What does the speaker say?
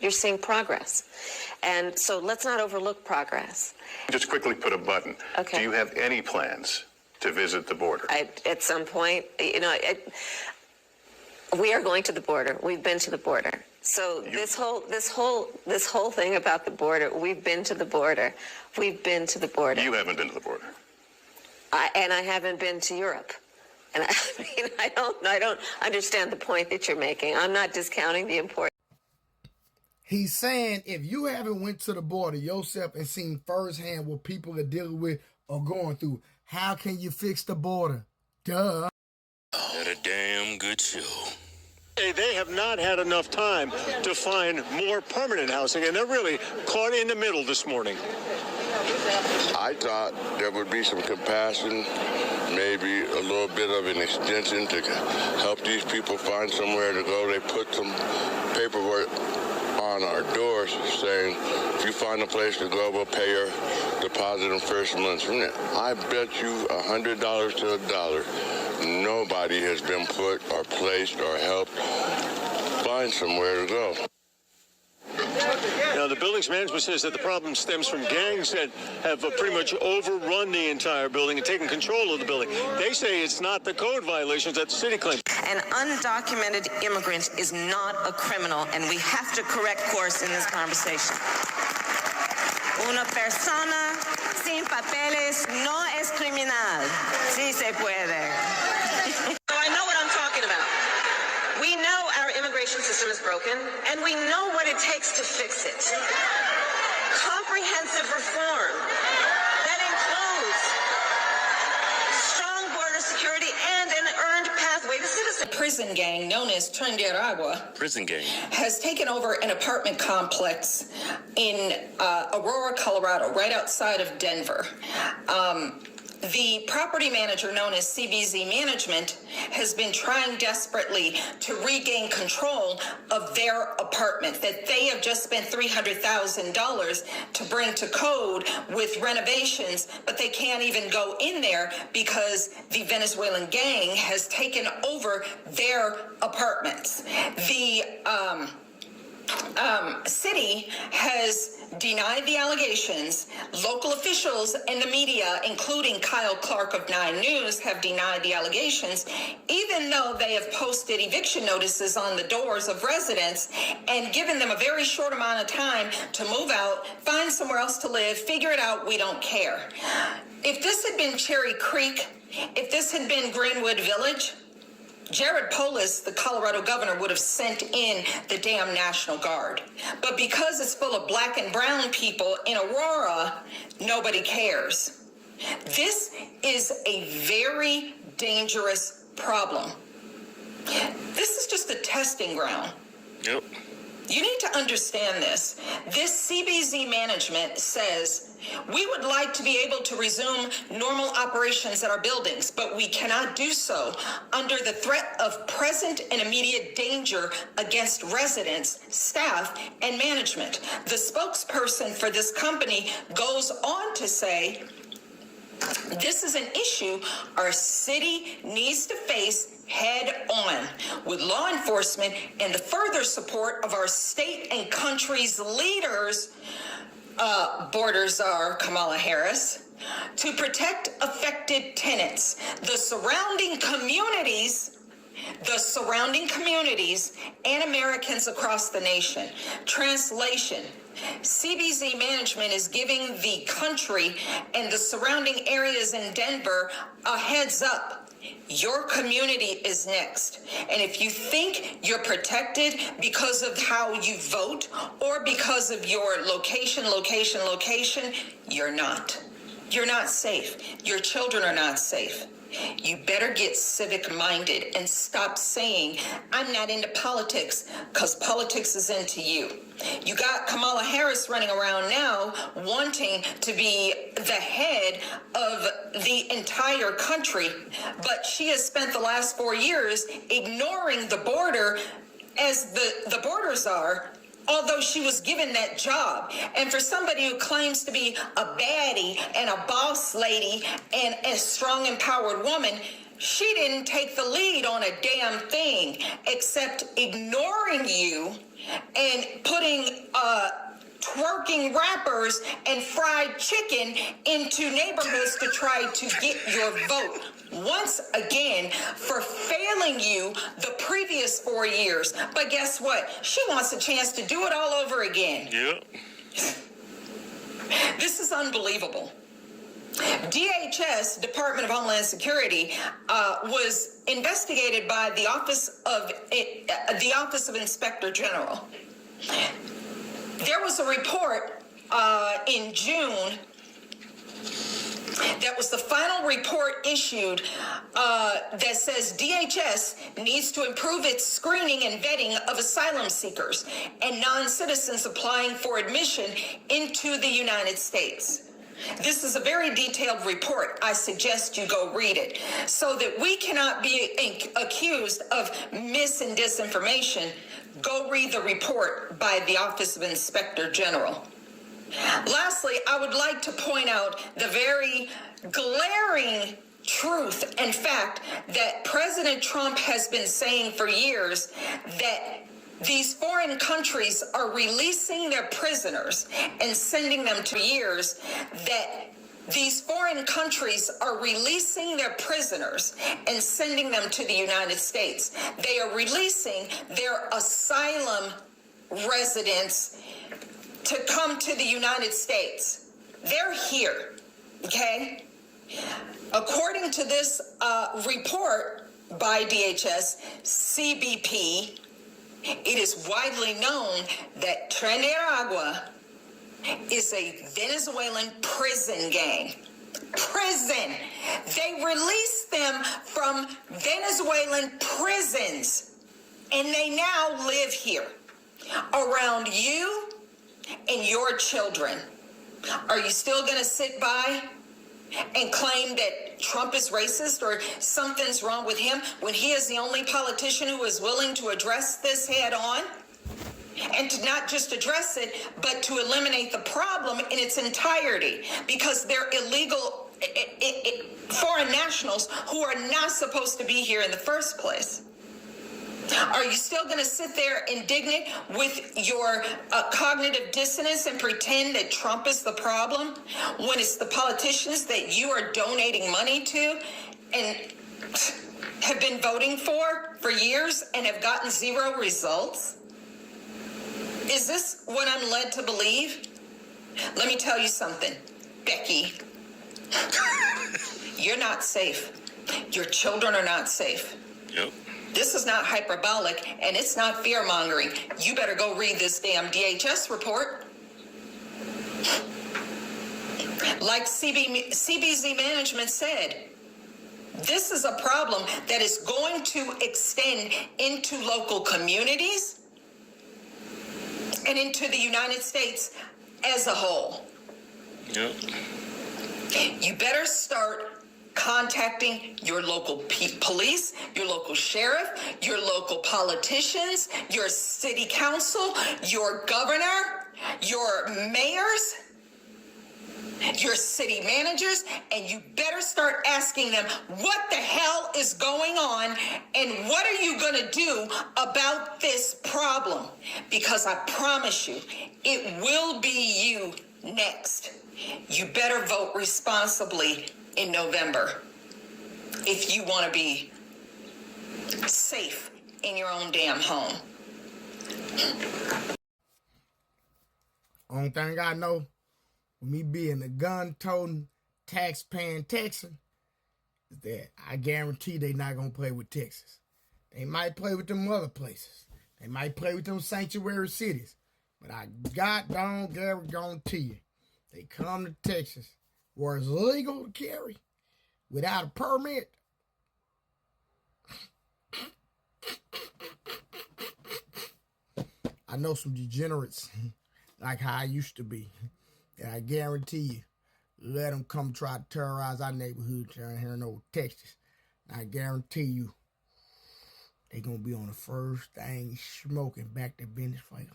You're seeing progress. And so let's not overlook progress. Just quickly put a button. Okay. Do you have any plans to visit the border? At some point, we are going to the border. We've been to the border. So this whole thing about the border, we've been to the border. We've been to the border. You haven't been to the border. And I haven't been to Europe. And I don't understand the point that you're making. I'm not discounting the importance. He's saying if you haven't went to the border yourself and seen firsthand what people are dealing with or going through, how can you fix the border? Duh. What a damn good show. They have not had enough time to find more permanent housing, and they're really caught in the middle this morning. I thought there would be some compassion, maybe a little bit of an extension to help these people find somewhere to go. They put some paperwork on our doors saying, if you find a place to go, we'll pay your deposit and first month's rent. I bet you $100 to $1. Nobody has been put or placed or helped find somewhere to go. Now, the building's management says that the problem stems from gangs that have pretty much overrun the entire building and taken control of the building. They say it's not the code violations that the city claims. An undocumented immigrant is not a criminal, and we have to correct course in this conversation. Una persona sin papeles no es criminal. Sí se puede. So I know what I'm talking about. We know our immigration system is broken, and we know what it takes to fix it. Comprehensive reform that includes strong border security and an earned pathway to citizenship. Prison gang known as Trinidad Prison gang has taken over an apartment complex in Aurora, Colorado, right outside of Denver. The property manager, known as CBZ Management, has been trying desperately to regain control of their apartment that they have just spent $300,000 to bring to code with renovations, but they can't even go in there because the Venezuelan gang has taken over their apartments. The city has denied the allegations. Local officials and the media, including Kyle Clark of 9 News, have denied the allegations, even though they have posted eviction notices on the doors of residents and given them a very short amount of time to move out, find somewhere else to live, figure it out, we don't care. If this had been Cherry Creek, if this had been Greenwood Village, Jared Polis, the Colorado governor, would have sent in the damn National Guard. But because it's full of black and brown people in Aurora, nobody cares. This is a very dangerous problem. This is just a testing ground. Yep. You need to understand this. This CBZ management says, we would like to be able to resume normal operations at our buildings, but we cannot do so under the threat of present and immediate danger against residents, staff, and management. The spokesperson for this company goes on to say, this is an issue our city needs to face head on with law enforcement and the further support of our state and country's leaders, border czar KamalaHarris, to protect affected tenants, the surrounding communities, and Americans across the nation. Translation: CBZ Management is giving the country and the surrounding areas in Denver a heads up. Your community is next. And if you think you're protected because of how you vote or because of your location, you're not. You're not safe. Your children are not safe. You better get civic-minded and stop saying, I'm not into politics, because politics is into you. You got KamalaHarris running around now wanting to be the head of the entire country, but she has spent the last 4 years ignoring the border as the border czar, although she was given that job. And for somebody who claims to be a baddie and a boss lady and a strong, empowered woman, she didn't take the lead on a damn thing except ignoring you and putting twerking rappers and fried chicken into neighborhoods to try to get your vote. Once again, for failing you the previous 4 years. But guess what? She wants a chance to do it all over again. Yep. This is unbelievable. DHS, Department of Homeland Security, was investigated by the Office of Inspector General. There was a report in June that was the final report issued that says DHS needs to improve its screening and vetting of asylum seekers and non-citizens applying for admission into the United States. This is a very detailed report. I suggest you go read it so that we cannot be accused of mis and disinformation. Go read the report by the Office of Inspector General. Lastly, I would like to point out the very glaring truth and fact that President Trump has been saying for years, that these foreign countries are releasing their prisoners and sending them to years, that these foreign countries are releasing their prisoners and sending them to the United States. They are releasing their asylum residents to come to the United States. They're here, okay? According to this report by DHS, CBP, it is widely known that Trinidad is a Venezuelan prison gang. Prison. They released them from Venezuelan prisons, and they now live here around you and your children. Are you still going to sit by and claim that Trump is racist or something's wrong with him when he is the only politician who is willing to address this head on? And to not just address it, but to eliminate the problem in its entirety, because they're illegal foreign nationals who are not supposed to be here in the first place. Are you still going to sit there indignant with your cognitive dissonance and pretend that Trump is the problem when it's the politicians that you are donating money to and have been voting for years and have gotten zero results? Is this what I'm led to believe? Let me tell you something, Becky. You're not safe. Your children are not safe. Yep. This is not hyperbolic, and it's not fear-mongering. You better go read this damn DHS report. Like CBZ management said, this is a problem that is going to extend into local communities and into the United States as a whole. Yep. You better start contacting your local police, your local sheriff, your local politicians, your city council, your governor, your mayors, your city managers, and you better start asking them what the hell is going on and what are you going to do about this problem? Because I promise you, it will be you next. You better vote responsibly in November if you want to be safe in your own damn home. Only thing I know, with me being a gun-toting, tax-paying Texan, is that I guarantee they not going to play with Texas. They might play with them other places. They might play with them sanctuary cities. But I goddamn guarantee you, they come to Texas where it's legal to carry without a permit. I know some degenerates like how I used to be. And I guarantee you, let them come try to terrorize our neighborhood down here in old Texas. And I guarantee you, they going to be on the first thing smoking back to Venezuela.